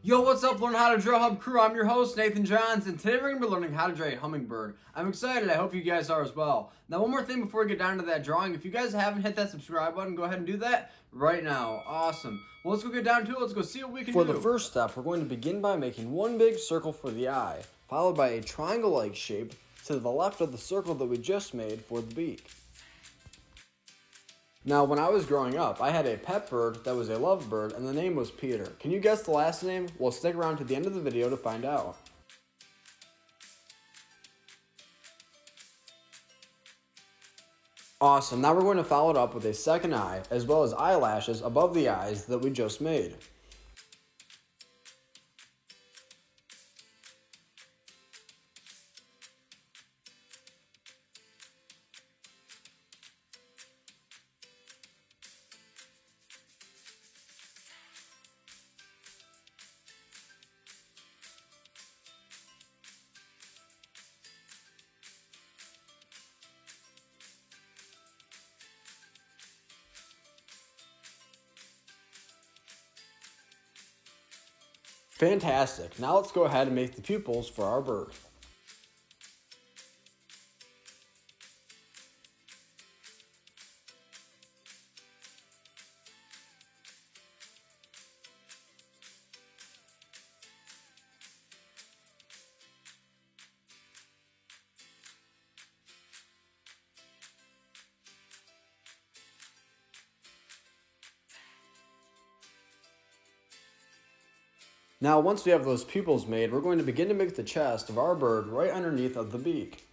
Yo, what's up, Learn How to Draw Hub crew? I'm your host, Nathan Johns, and today we're going to be learning how to draw a hummingbird. I'm excited, I hope you guys are as well. Now, one more thing before we get down to that drawing. If you guys haven't hit that subscribe button, go ahead and do that right now. Awesome. Well, let's go get down to it. Let's go see what we can do. For the first step, we're going to begin by making one big circle for the eye, followed by a triangle-like shape to the left of the circle that we just made for the beak. Now, when I was growing up, I had a pet bird that was a lovebird, and the name was Peter. Can you guess the last name? Well, stick around to the end of the video to find out. Awesome, now we're going to follow it up with a second eye, as well as eyelashes above the eyes that we just made. Fantastic. Now let's go ahead and make the pupils for our bird. Now, once we have those pupils made, we're going to begin to make the chest of our bird right underneath of the beak.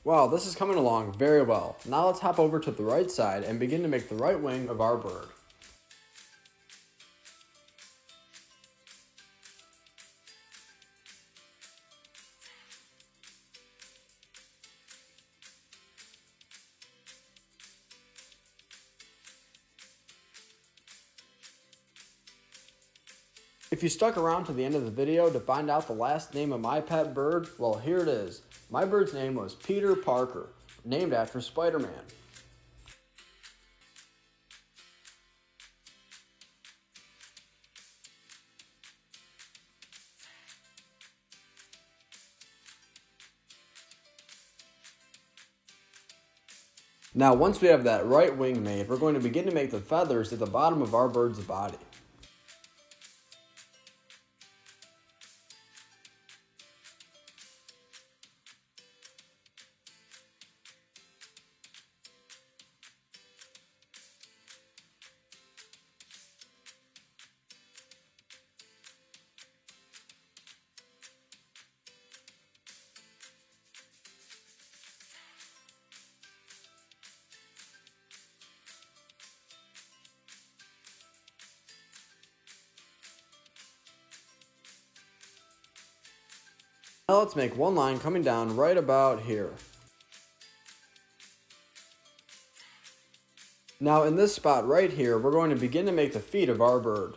Wow, this is coming along very well. Now let's hop over to the right side and begin to make the right wing of our bird. If you stuck around to the end of the video to find out the last name of my pet bird, well, here it is. My bird's name was Peter Parker, named after Spider-Man. Now, once we have that right wing made, we're going to begin to make the feathers at the bottom of our bird's body. Now let's make one line coming down right about here. Now in this spot right here, we're going to begin to make the feet of our bird.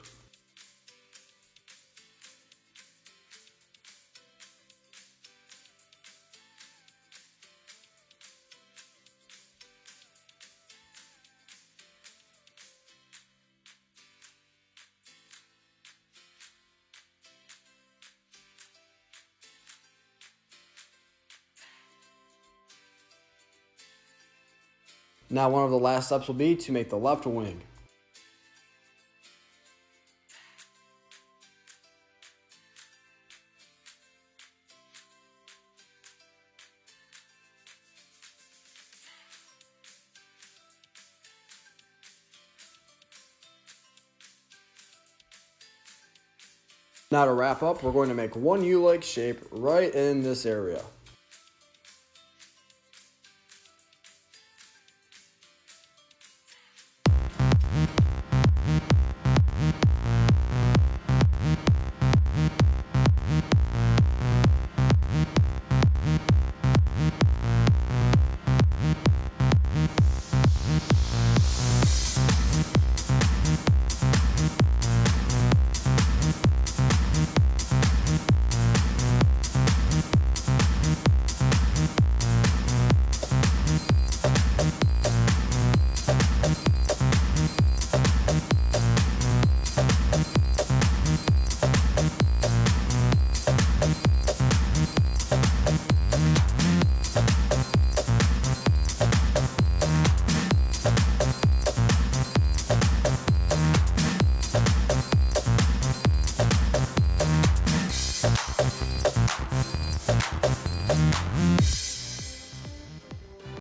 Now one of the last steps will be to make the left wing. Now to wrap up, we're going to make one U-like shape right in this area.